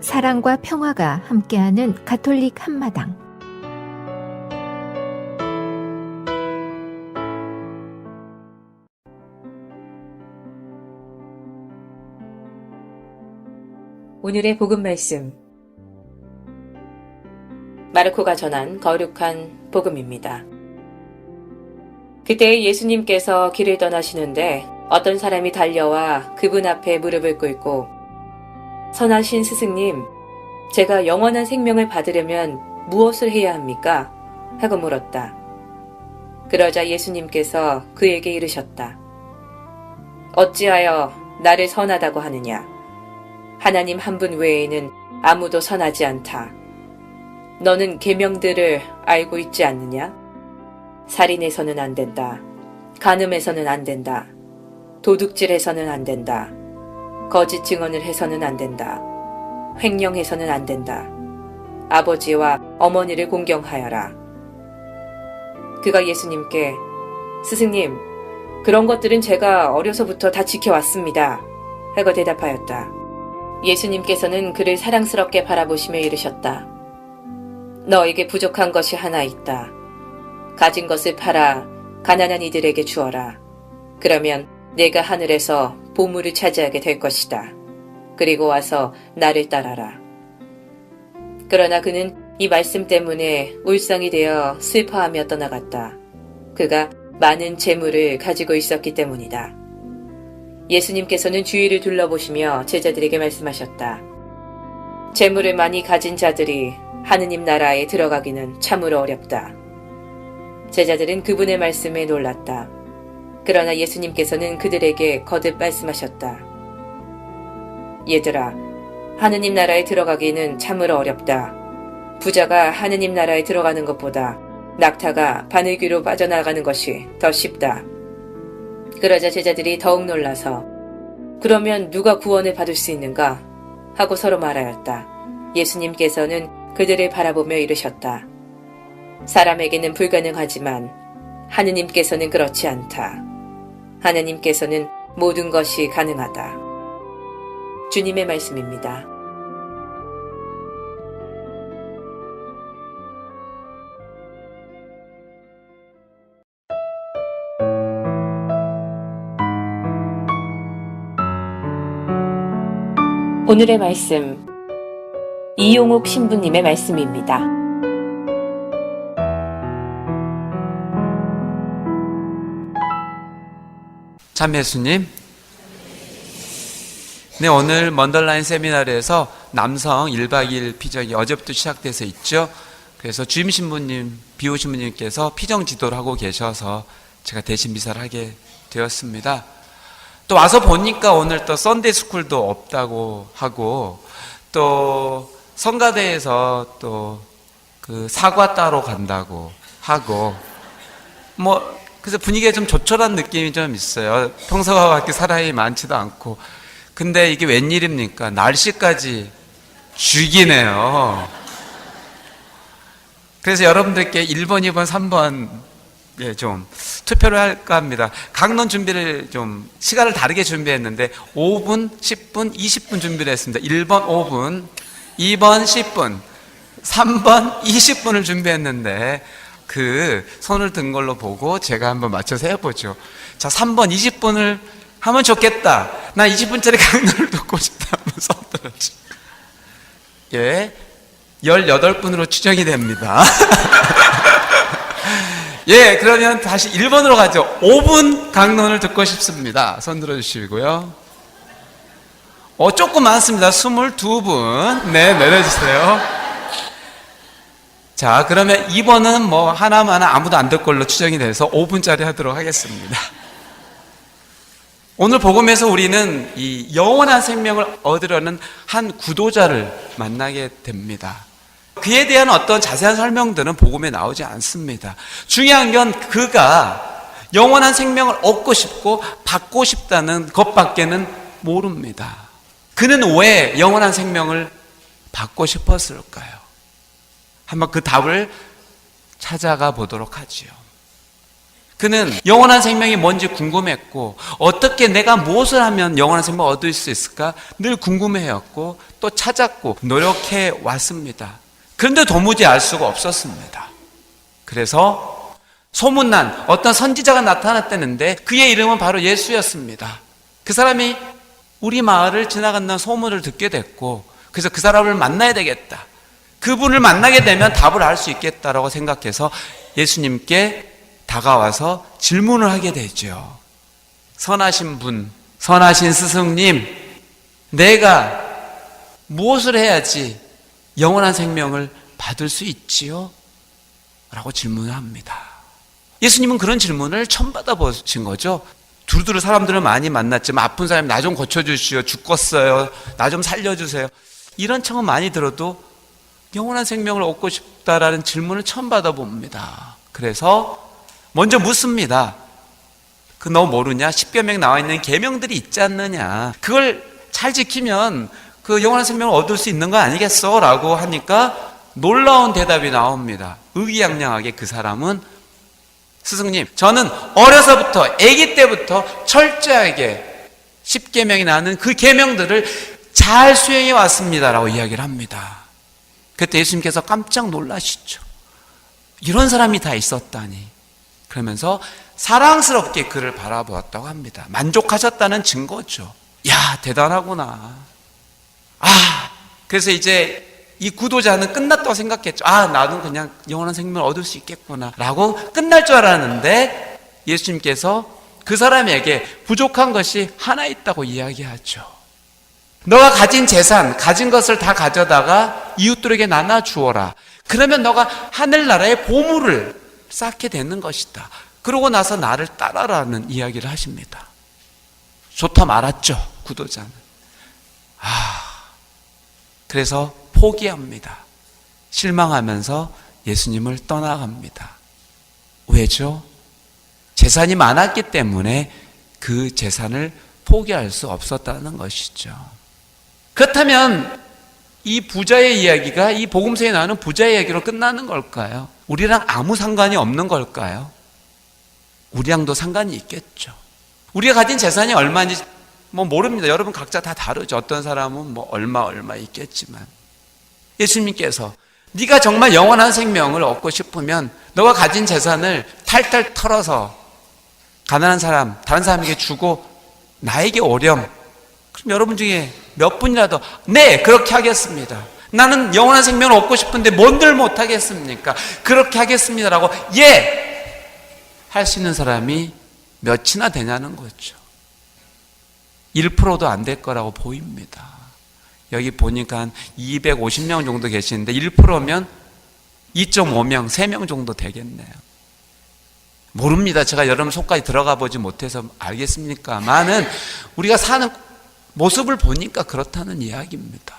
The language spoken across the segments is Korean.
사랑과 평화가 함께하는 가톨릭 한마당. 오늘의 복음 말씀, 마르코가 전한 거룩한 복음입니다. 그때 예수님께서 길을 떠나시는데 어떤 사람이 달려와 그분 앞에 무릎을 꿇고 선하신 스승님, 제가 영원한 생명을 받으려면 무엇을 해야 합니까? 하고 물었다. 그러자 예수님께서 그에게 이르셨다. 어찌하여 나를 선하다고 하느냐? 하나님 한 분 외에는 아무도 선하지 않다. 너는 계명들을 알고 있지 않느냐? 살인해서는 안 된다. 간음해서는 안 된다. 도둑질해서는 안 된다. 거짓 증언을 해서는 안 된다. 횡령해서는 안 된다. 아버지와 어머니를 공경하여라. 그가 예수님께 스승님, 그런 것들은 제가 어려서부터 다 지켜왔습니다. 하고 대답하였다. 예수님께서는 그를 사랑스럽게 바라보시며 이르셨다. 너에게 부족한 것이 하나 있다. 가진 것을 팔아 가난한 이들에게 주어라. 그러면 내가 하늘에서 보물을 차지하게 될 것이다. 그리고 와서 나를 따라라. 그러나 그는 이 말씀 때문에 울상이 되어 슬퍼하며 떠나갔다. 그가 많은 재물을 가지고 있었기 때문이다. 예수님께서는 주위를 둘러보시며 제자들에게 말씀하셨다. 재물을 많이 가진 자들이 하느님 나라에 들어가기는 참으로 어렵다. 제자들은 그분의 말씀에 놀랐다. 그러나 예수님께서는 그들에게 거듭 말씀하셨다. 얘들아, 하느님 나라에 들어가기는 참으로 어렵다. 부자가 하느님 나라에 들어가는 것보다 낙타가 바늘귀로 빠져나가는 것이 더 쉽다. 그러자 제자들이 더욱 놀라서 그러면 누가 구원을 받을 수 있는가? 하고 서로 말하였다. 예수님께서는 그들을 바라보며 이르셨다. 사람에게는 불가능하지만 하느님께서는 그렇지 않다. 하느님께서는 모든 것이 가능하다. 주님의 말씀입니다. 오늘의 말씀, 이용욱 신부님의 말씀입니다. 참 예수님, 네, 오늘 먼더라인 세미나르에서 남성 1박 2일 피정이 어제부터 시작돼서 있죠. 그래서 주임 신부님, 비호 신부님께서 피정 지도를 하고 계셔서 제가 대신 미사를 하게 되었습니다. 또 와서 보니까 오늘 또 썬데이 스쿨도 없다고 하고, 또 성가대에서 또 그 사과 따러 간다고 하고, 그래서 분위기가 좀 조촐한 느낌이 좀 있어요. 평소와 같게 사람이 많지도 않고. 근데 이게 웬일입니까? 날씨까지 죽이네요. 그래서 여러분들께 1번, 2번, 3번 좀 투표를 할까 합니다. 강론 준비를 좀 시간을 다르게 준비했는데 5분, 10분, 20분 준비를 했습니다. 1번 5분, 2번 10분, 3번 20분을 준비했는데 그 손을 든 걸로 보고 제가 한번 맞춰서 해보죠. 자, 3번 20분을 하면 좋겠다. 나 20분짜리 강론을 듣고 싶다. 한번 손 들어줘. 예, 18분으로 추정이 됩니다. 예, 그러면 다시 1번으로 가죠. 5분 강론을 듣고 싶습니다. 손 들어주시고요. 조금 많습니다. 22분. 네, 내려주세요. 자, 그러면 2번은 하나만 아무도 안 들 걸로 추정이 돼서 5분짜리 하도록 하겠습니다. 오늘 복음에서 우리는 이 영원한 생명을 얻으려는 한 구도자를 만나게 됩니다. 그에 대한 어떤 자세한 설명들은 복음에 나오지 않습니다. 중요한 건 그가 영원한 생명을 얻고 싶고 받고 싶다는 것밖에는 모릅니다. 그는 왜 영원한 생명을 받고 싶었을까요? 한번 그 답을 찾아가 보도록 하지요. 그는 영원한 생명이 뭔지 궁금했고 어떻게 내가 무엇을 하면 영원한 생명을 얻을 수 있을까 늘 궁금해했고 또 찾았고 노력해 왔습니다. 그런데 도무지 알 수가 없었습니다. 그래서 소문난 어떤 선지자가 나타났다는데 그의 이름은 바로 예수였습니다. 그 사람이 우리 마을을 지나간다는 소문을 듣게 됐고 그래서 그 사람을 만나야 되겠다. 그분을 만나게 되면 답을 알 수 있겠다라고 생각해서 예수님께 다가와서 질문을 하게 되죠. 선하신 분, 선하신 스승님, 내가 무엇을 해야지 영원한 생명을 받을 수 있지요? 라고 질문을 합니다. 예수님은 그런 질문을 처음 받아보신 거죠. 두루두루 사람들을 많이 만났지만 아픈 사람 나 좀 고쳐주시오, 죽겠어요, 나 좀 살려주세요, 이런 청은 많이 들어도 영원한 생명을 얻고 싶다라는 질문을 처음 받아봅니다. 그래서 먼저 묻습니다. 그 너 모르냐? 10여 명 나와 있는 계명들이 있지 않느냐? 그걸 잘 지키면 그 영원한 생명을 얻을 수 있는 거 아니겠어? 라고 하니까 놀라운 대답이 나옵니다. 의기양양하게 그 사람은 스승님, 저는 어려서부터 아기 때부터 철저하게 10계명이 나는 그 계명들을 잘 수행해 왔습니다라고 이야기를 합니다. 그때 예수님께서 깜짝 놀라시죠. 이런 사람이 다 있었다니. 그러면서 사랑스럽게 그를 바라보았다고 합니다. 만족하셨다는 증거죠. 야, 대단하구나. 그래서 이제 이 구도자는 끝났다고 생각했죠. 나는 그냥 영원한 생명을 얻을 수 있겠구나 라고 끝날 줄 알았는데 예수님께서 그 사람에게 부족한 것이 하나 있다고 이야기하죠. 너가 가진 재산, 가진 것을 다 가져다가 이웃들에게 나눠 주어라. 그러면 너가 하늘나라의 보물을 쌓게 되는 것이다. 그러고 나서 나를 따라라는 이야기를 하십니다. 좋다 말았죠, 구도자는. 그래서 포기합니다. 실망하면서 예수님을 떠나갑니다. 왜죠? 재산이 많았기 때문에 그 재산을 포기할 수 없었다는 것이죠. 그렇다면 이 부자의 이야기가 이 복음서에 나오는 부자의 이야기로 끝나는 걸까요? 우리랑 아무 상관이 없는 걸까요? 우리랑도 상관이 있겠죠. 우리가 가진 재산이 얼마인지 모릅니다. 여러분 각자 다 다르죠. 어떤 사람은 얼마 있겠지만 예수님께서 네가 정말 영원한 생명을 얻고 싶으면 너가 가진 재산을 탈탈 털어서 가난한 사람, 다른 사람에게 주고 나에게 오렴. 그럼 여러분 중에 몇 분이라도 네, 그렇게 하겠습니다. 나는 영원한 생명을 얻고 싶은데 뭔들 못하겠습니까? 그렇게 하겠습니다라고 할 수 있는 사람이 몇이나 되냐는 거죠. 1%도 안 될 거라고 보입니다. 여기 보니까 한 250명 정도 계시는데 1%면 2.5명, 3명 정도 되겠네요. 모릅니다. 제가 여러분 속까지 들어가 보지 못해서 알겠습니까만은 우리가 사는 모습을 보니까 그렇다는 이야기입니다.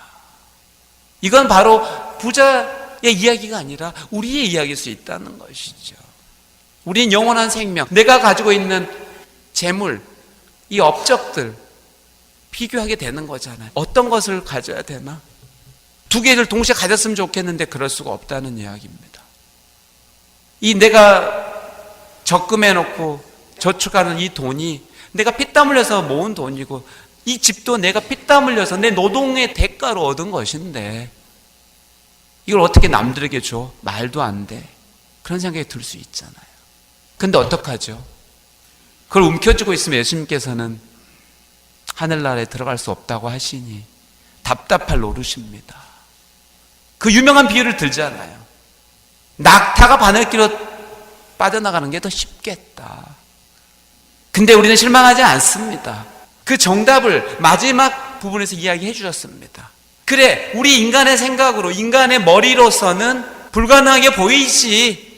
이건 바로 부자의 이야기가 아니라 우리의 이야기일 수 있다는 것이죠. 우린 영원한 생명, 내가 가지고 있는 재물, 이 업적들 비교하게 되는 거잖아요. 어떤 것을 가져야 되나? 두 개를 동시에 가졌으면 좋겠는데 그럴 수가 없다는 이야기입니다. 이 내가 적금해 놓고 저축하는 이 돈이 내가 피땀 흘려서 모은 돈이고 이 집도 내가 피땀 흘려서 내 노동의 대가로 얻은 것인데 이걸 어떻게 남들에게 줘? 말도 안 돼. 그런 생각이 들 수 있잖아요. 근데 어떡하죠? 그걸 움켜쥐고 있으면 예수님께서는 하늘나라에 들어갈 수 없다고 하시니 답답할 노릇입니다. 그 유명한 비유를 들잖아요. 낙타가 바늘기로 빠져나가는 게 더 쉽겠다. 근데 우리는 실망하지 않습니다. 그 정답을 마지막 부분에서 이야기해 주셨습니다. 그래, 우리 인간의 생각으로, 인간의 머리로서는 불가능하게 보이지.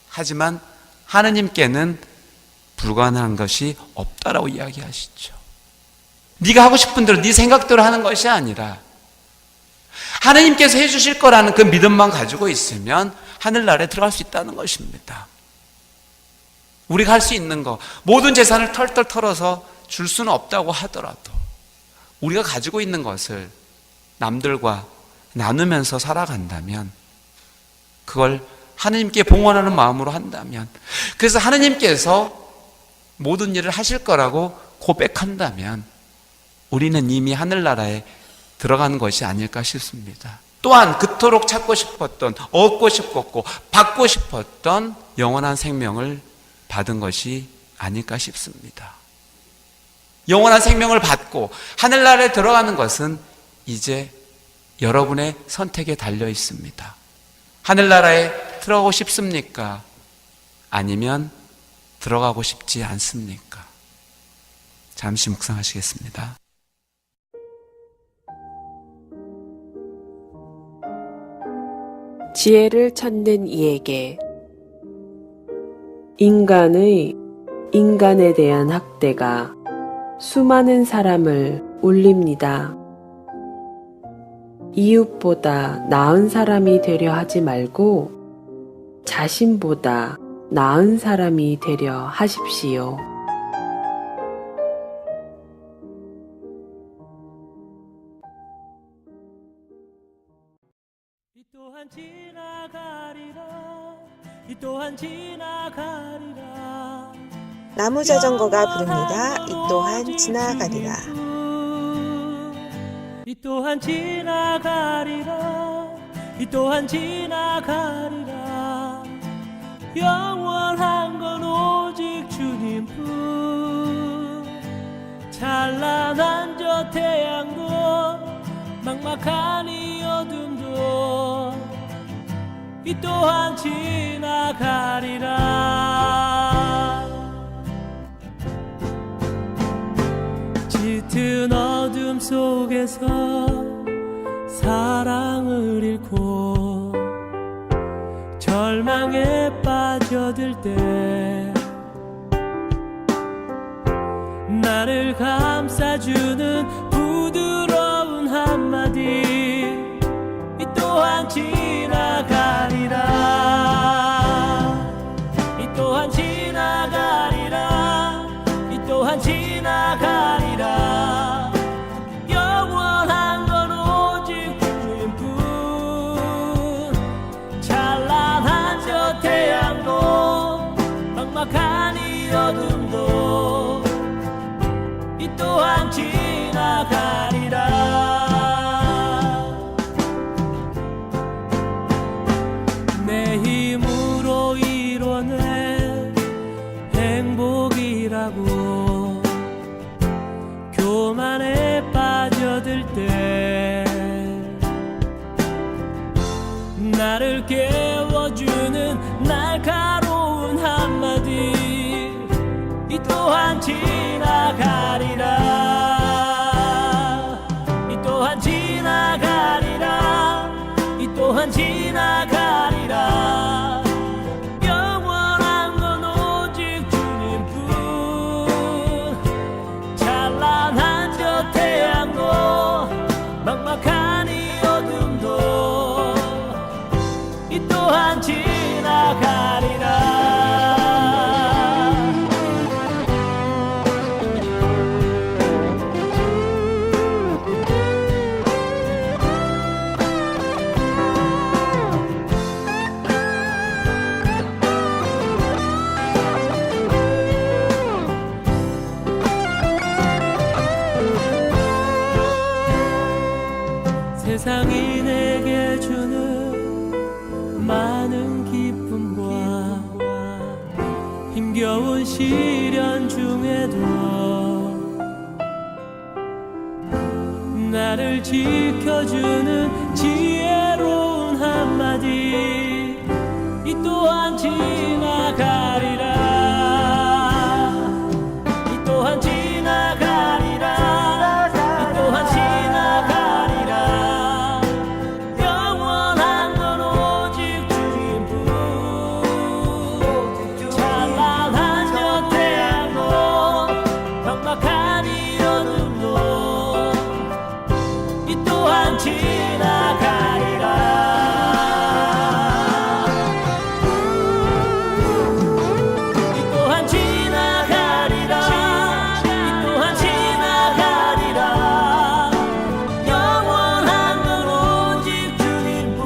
하지만 하느님께는 불가능한 것이 없다라고 이야기하시죠. 네가 하고 싶은 대로 네 생각대로 하는 것이 아니라 하느님께서 해주실 거라는 그 믿음만 가지고 있으면 하늘나라에 들어갈 수 있다는 것입니다. 우리가 할 수 있는 거, 모든 재산을 털털 털어서 줄 수는 없다고 하더라도 우리가 가지고 있는 것을 남들과 나누면서 살아간다면 그걸 하느님께 봉헌하는 마음으로 한다면, 그래서 하느님께서 모든 일을 하실 거라고 고백한다면 우리는 이미 하늘나라에 들어간 것이 아닐까 싶습니다. 또한 그토록 찾고 싶었던, 얻고 싶었고 받고 싶었던 영원한 생명을 받은 것이 아닐까 싶습니다. 영원한 생명을 받고 하늘나라에 들어가는 것은 이제 여러분의 선택에 달려 있습니다. 하늘나라에 들어가고 싶습니까? 아니면 들어가고 싶지 않습니까? 잠시 묵상하시겠습니다. 지혜를 찾는 이에게 인간에 대한 학대가 수많은 사람을 울립니다. 이웃보다 나은 사람이 되려 하지 말고 자신보다 나은 사람이 되려 하십시오. 이 또한 지나가리라. 이 또한 지나가리라. 나무자전거가 부릅니다. 이 또한 지나가리라. 이 또한 지나가리라. 이 또한 지나가리라. 영원한 건 오직 주님뿐. 찬란한 저 태양도 막막한 이 어둠도 이 또한 지나가리라. 짙은 어둠 속에서 사랑을 잃고 절망에 빠져들 때 나를 감싸주는 부드러운 한마디 이 또한 지나가리라. 이 또한 지나가리라. 이 또한 지나가리라. 영원한 건 오직 주님뿐. 찬란한 저 태양도 막막한 이 어둠도 이 또한 지나가리라. 내 힘으로 이뤄낸 행복이라고 교만에 빠져들 때 나를 깨워주는 날카로운 한마디 이 또한 지나가리라. 이 또한 지나가리라. 이 또한 지나가리라. 영원한 건 오직 주님뿐. 찬란한 저 태양도 막막한 이 어둠도 이 또한 지나가리라. 세상이 내게 주는 많은 기쁨과 힘겨운 시련 중에도 나를 지켜주는 지혜로운 한마디 이 또한 지나가리라. 이 또한 지나가리라. 이 또한 지나가리라. 영원한 건 오직 주님뿐. 찬란한 저 태양도 막막한 이 어둠도 이 또한 지나가리라. 영원한 건 오직 주님뿐.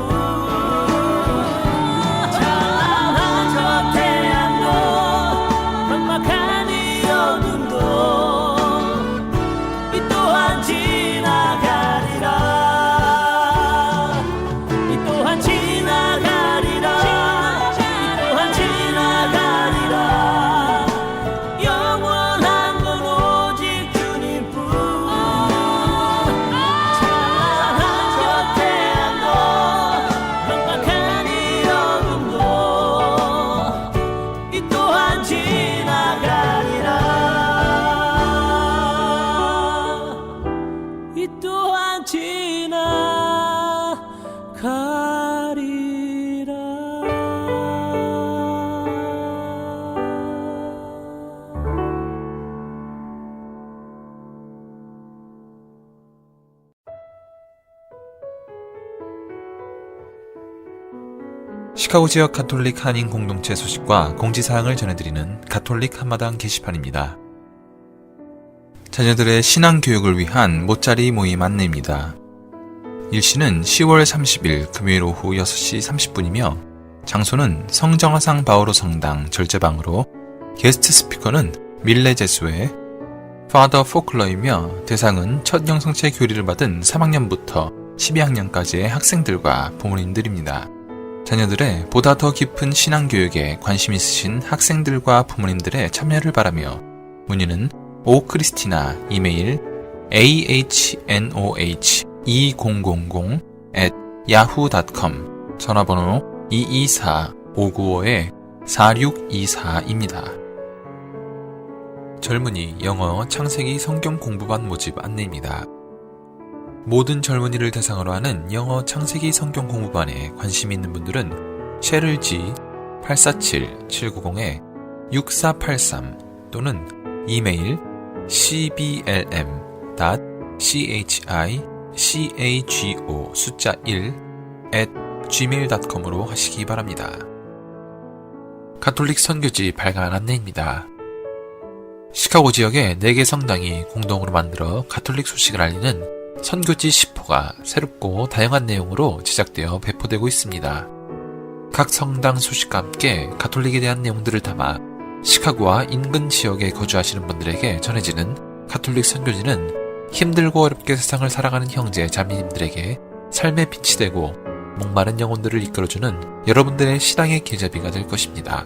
시카고 지역 가톨릭 한인 공동체 소식과 공지사항을 전해드리는 가톨릭 한마당 게시판입니다. 자녀들의 신앙교육을 위한 모짜리 모임 안내입니다. 일시는 10월 30일 금요일 오후 6시 30분이며 장소는 성정화상 바오로 성당 절제방으로 게스트 스피커는 밀레 제수의 파더 포클러이며 대상은 첫 영성체 교리를 받은 3학년부터 12학년까지의 학생들과 부모님들입니다. 자녀들의 보다 더 깊은 신앙교육에 관심 있으신 학생들과 부모님들의 참여를 바라며 문의는 오크리스티나 이메일 ahnoh2000@yahoo.com 전화번호 224-595-4624입니다. 젊은이 영어 창세기 성경 공부반 모집 안내입니다. 모든 젊은이를 대상으로 하는 영어 창세기 성경 공부반에 관심 있는 분들은 셰를 G 847-790-6483 또는 이메일 cblm.chicago 숫자 1@gmail.com으로 하시기 바랍니다. 가톨릭 선교지 발간 안내입니다. 시카고 지역의 4개 성당이 공동으로 만들어 가톨릭 소식을 알리는 선교지 10호가 새롭고 다양한 내용으로 제작되어 배포되고 있습니다. 각 성당 소식과 함께 가톨릭에 대한 내용들을 담아 시카고와 인근 지역에 거주하시는 분들에게 전해지는 가톨릭 선교지는 힘들고 어렵게 세상을 살아가는 형제 자매님들에게 삶의 빛이 되고 목마른 영혼들을 이끌어주는 여러분들의 신앙의 계좌비가 될 것입니다.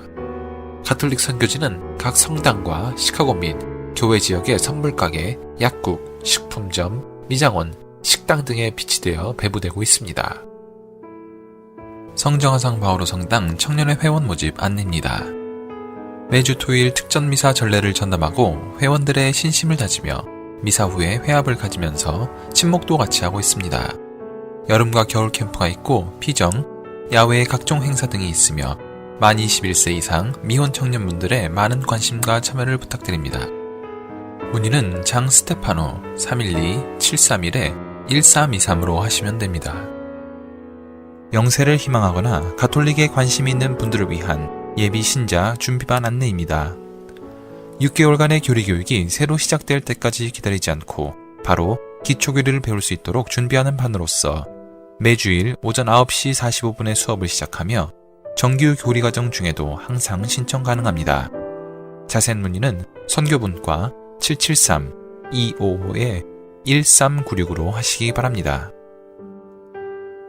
가톨릭 선교지는 각 성당과 시카고 및 교회 지역의 선물가게, 약국, 식품점, 미장원, 식당 등에 비치되어 배부되고 있습니다. 성정화상 바오로 성당 청년회 회원 모집 안내입니다. 매주 토요일 특전 미사 전례를 전담하고 회원들의 신심을 다지며 미사 후에 회합을 가지면서 친목도 같이 하고 있습니다. 여름과 겨울 캠프가 있고 피정, 야외 각종 행사 등이 있으며 만 21세 이상 미혼 청년분들의 많은 관심과 참여를 부탁드립니다. 문의는 장 스테파노 312-731-1323으로 하시면 됩니다. 영세를 희망하거나 가톨릭에 관심이 있는 분들을 위한 예비 신자 준비반 안내입니다. 6개월간의 교리 교육이 새로 시작될 때까지 기다리지 않고 바로 기초교리를 배울 수 있도록 준비하는 반으로서 매주일 오전 9시 45분에 수업을 시작하며 정규 교리과정 중에도 항상 신청 가능합니다. 자세한 문의는 선교분과 773-255-1396으로 하시기 바랍니다.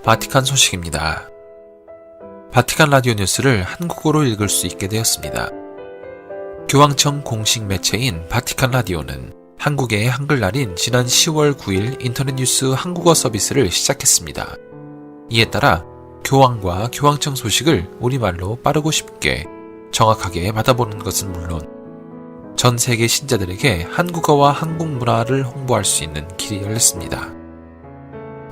바티칸 소식입니다. 바티칸 라디오 뉴스를 한국어로 읽을 수 있게 되었습니다. 교황청 공식 매체인 바티칸 라디오는 한국의 한글날인 지난 10월 9일 인터넷 뉴스 한국어 서비스를 시작했습니다. 이에 따라 교황과 교황청 소식을 우리말로 빠르고 쉽게 정확하게 받아보는 것은 물론 전 세계 신자들에게 한국어와 한국 문화를 홍보할 수 있는 길이 열렸습니다.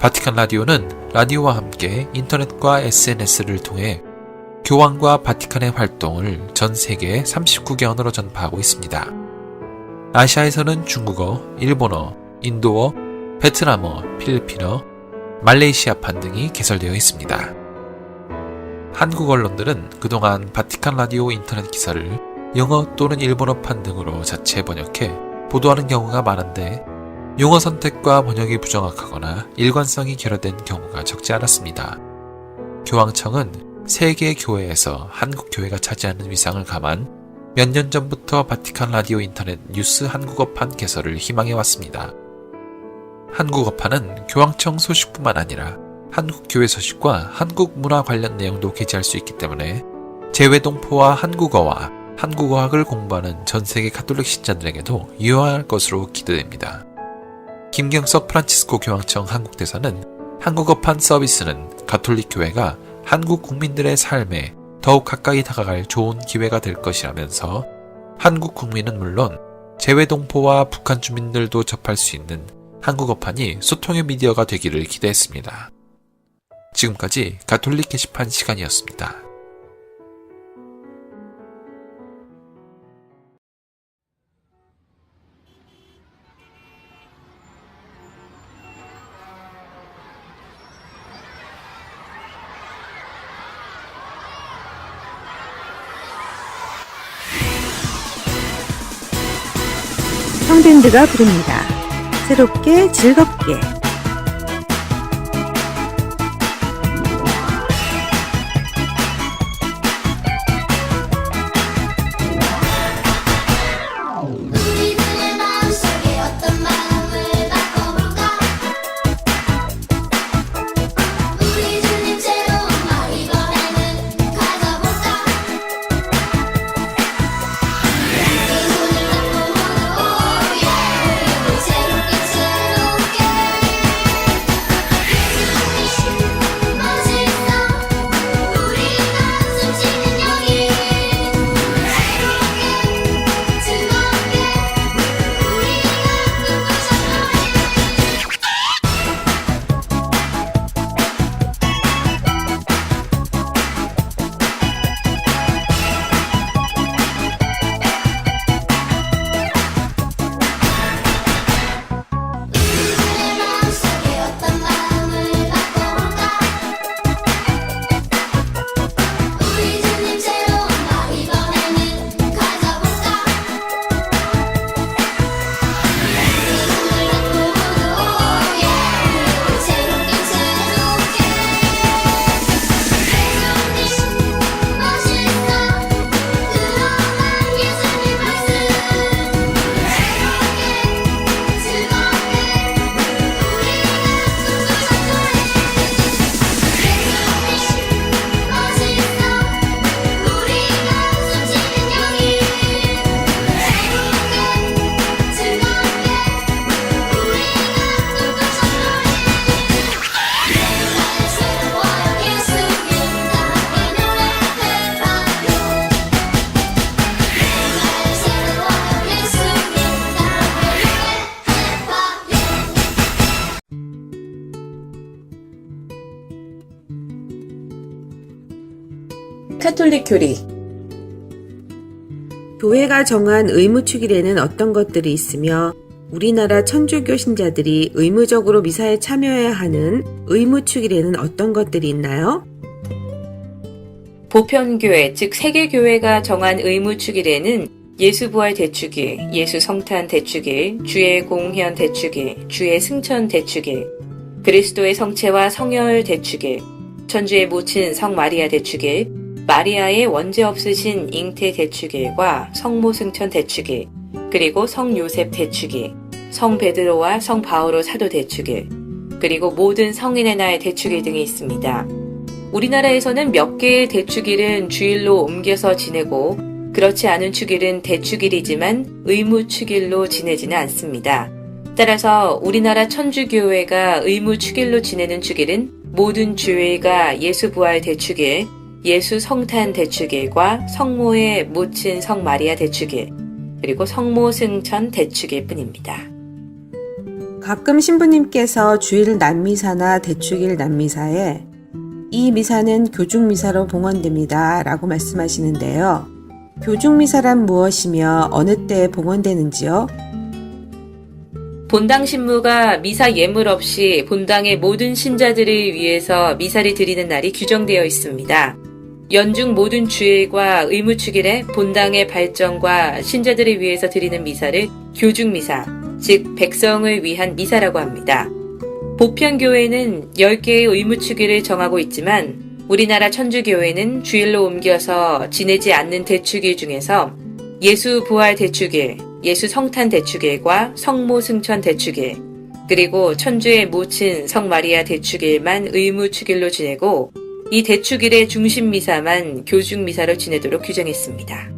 바티칸 라디오는 라디오와 함께 인터넷과 SNS를 통해 교황과 바티칸의 활동을 전 세계 39개 언어로 전파하고 있습니다. 아시아에서는 중국어, 일본어, 인도어, 베트남어, 필리핀어, 말레이시아판 등이 개설되어 있습니다. 한국 언론들은 그동안 바티칸 라디오 인터넷 기사를 영어 또는 일본어판 등으로 자체 번역해 보도하는 경우가 많은데 용어 선택과 번역이 부정확하거나 일관성이 결여된 경우가 적지 않았습니다. 교황청은 세계 교회에서 한국 교회가 차지하는 위상을 감안 몇 년 전부터 바티칸 라디오 인터넷 뉴스 한국어판 개설을 희망해왔습니다. 한국어판은 교황청 소식뿐만 아니라 한국 교회 소식과 한국 문화 관련 내용도 게재할 수 있기 때문에 재외동포와 한국어와 한국어학을 공부하는 전 세계 가톨릭 신자들에게도 유효할 것으로 기대됩니다. 김경석 프란치스코 교황청 한국대사는 한국어판 서비스는 가톨릭 교회가 한국 국민들의 삶에 더욱 가까이 다가갈 좋은 기회가 될 것이라면서 한국 국민은 물론 재외동포와 북한 주민들도 접할 수 있는 한국어판이 소통의 미디어가 되기를 기대했습니다. 지금까지 가톨릭 게시판 시간이었습니다. 성밴드가 부릅니다. 새롭게 즐겁게. 우리들의 마음속에 어떤 마음을 바꿔볼까? 우리 주님 새로운 말 이번에는 가져볼까? 그 손을 잡고 우리 새롭게 예수님 멋있어 우리가 숨쉬는 여기 새롭게 즐겁게 우리가 우리들의 마음속에 어떤 마음을 바꿔볼까? 우리 주님 새로운 말 이번에는 가져볼까? 그 손을 잡고 새롭게 예수님 멋있어 그러한 예수님 말씀 새롭게 즐겁게 카톨릭 교리. 교회가 정한 의무축일에는 어떤 것들이 있으며 우리나라 천주교 신자들이 의무적으로 미사에 참여해야 하는 의무축일에는 어떤 것들이 있나요? 보편교회, 즉 세계교회가 정한 의무축일에는 예수부활 대축일, 예수성탄 대축일, 주의 공현 대축일, 주의 승천 대축일, 그리스도의 성체와 성혈 대축일, 천주의 모친 성마리아 대축일, 마리아의 원죄 없으신 잉태 대축일과 성모 승천 대축일, 그리고 성요셉 대축일, 성 베드로와 성 바오로 사도 대축일, 그리고 모든 성인의 날 대축일 등이 있습니다. 우리나라에서는 몇 개의 대축일은 주일로 옮겨서 지내고 그렇지 않은 축일은 대축일이지만 의무축일로 지내지는 않습니다. 따라서 우리나라 천주교회가 의무축일로 지내는 축일은 모든 주일과 예수부활 대축일, 예수 성탄 대축일과 성모의 모친 성마리아 대축일, 그리고 성모 승천 대축일 뿐입니다. 가끔 신부님께서 주일 난미사나 대축일 난미사에 이 미사는 교중미사로 봉헌됩니다 라고 말씀하시는데요. 교중미사란 무엇이며 어느 때에 봉헌되는지요? 본당 신부가 미사 예물 없이 본당의 모든 신자들을 위해서 미사를 드리는 날이 규정되어 있습니다. 연중 모든 주일과 의무축일에 본당의 발전과 신자들을 위해서 드리는 미사를 교중미사, 즉 백성을 위한 미사라고 합니다. 보편교회는 10개의 의무축일을 정하고 있지만 우리나라 천주교회는 주일로 옮겨서 지내지 않는 대축일 중에서 예수 부활 대축일, 예수 성탄 대축일과 성모 승천 대축일, 그리고 천주의 모친 성마리아 대축일만 의무축일로 지내고 이 대축일의 중심 미사만 교중 미사로 지내도록 규정했습니다.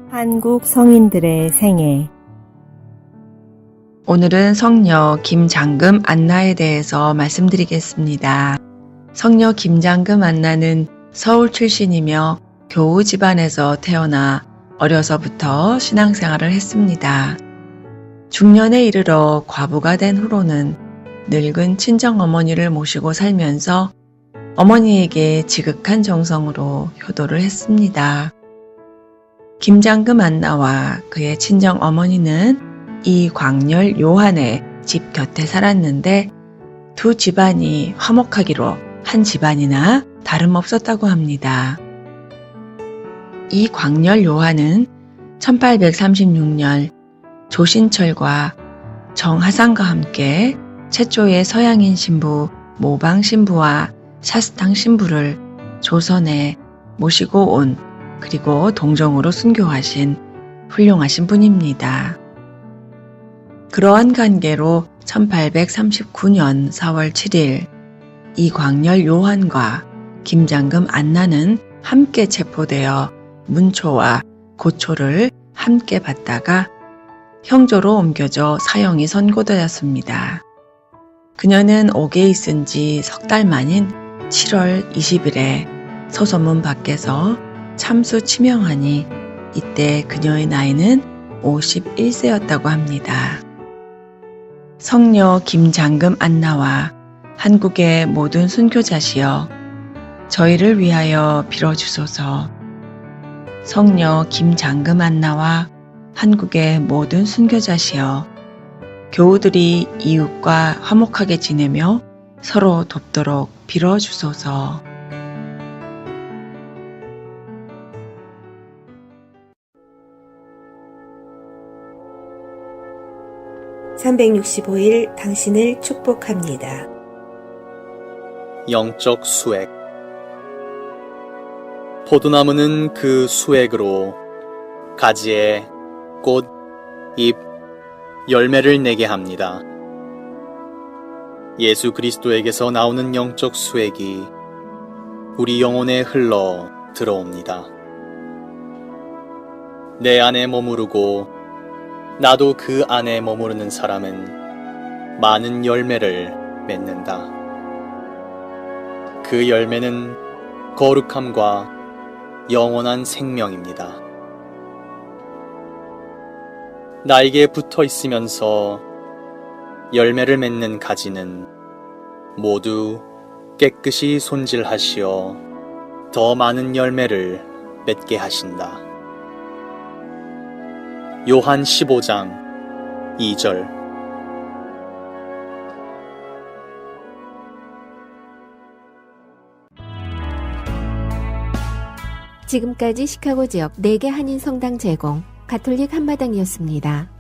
한국 성인들의 생애. 오늘은 성녀 김장금 안나에 대해서 말씀드리겠습니다. 성녀 김장금 안나는 서울 출신이며 교우 집안에서 태어나 어려서부터 신앙생활을 했습니다. 중년에 이르러 과부가 된 후로는 늙은 친정어머니를 모시고 살면서 어머니에게 지극한 정성으로 효도를 했습니다. 김장금 안나와 그의 친정어머니는 이 광렬 요한의 집 곁에 살았는데 두 집안이 화목하기로 한 집안이나 다름없었다고 합니다. 이 광렬 요한은 1836년 조신철과 정하상과 함께 최초의 서양인 신부 모방 신부와 샤스탕 신부를 조선에 모시고 온 그리고 동정으로 순교하신 훌륭하신 분입니다. 그러한 관계로 1839년 4월 7일 이광렬 요한과 김장금 안나는 함께 체포되어 문초와 고초를 함께 받다가 형조로 옮겨져 사형이 선고되었습니다. 그녀는 옥에 있은 지 석 달 만인 7월 20일에 서소문 밖에서 참수 치명하니 이때 그녀의 나이는 51세였다고 합니다. 성녀 김장금 안나와 한국의 모든 순교자시여 저희를 위하여 빌어주소서. 성녀 김장금 안나와 한국의 모든 순교자시여 교우들이 이웃과 화목하게 지내며 서로 돕도록 빌어주소서. (365일) 당신을 축복합니다. 영적 수액. 포도나무는 그 수액으로 가지에 꽃, 잎, 열매를 내게 합니다. 예수 그리스도에게서 나오는 영적 수액이 우리 영혼에 흘러 들어옵니다. 내 안에 머무르고 나도 그 안에 머무르는 사람은 많은 열매를 맺는다. 그 열매는 거룩함과 영원한 생명입니다. 나에게 붙어 있으면서 열매를 맺는 가지는 모두 깨끗이 손질하시어 더 많은 열매를 맺게 하신다. 요한 15장 2절. 지금까지 시카고 지역 4개 한인 성당 제공 가톨릭 한마당이었습니다.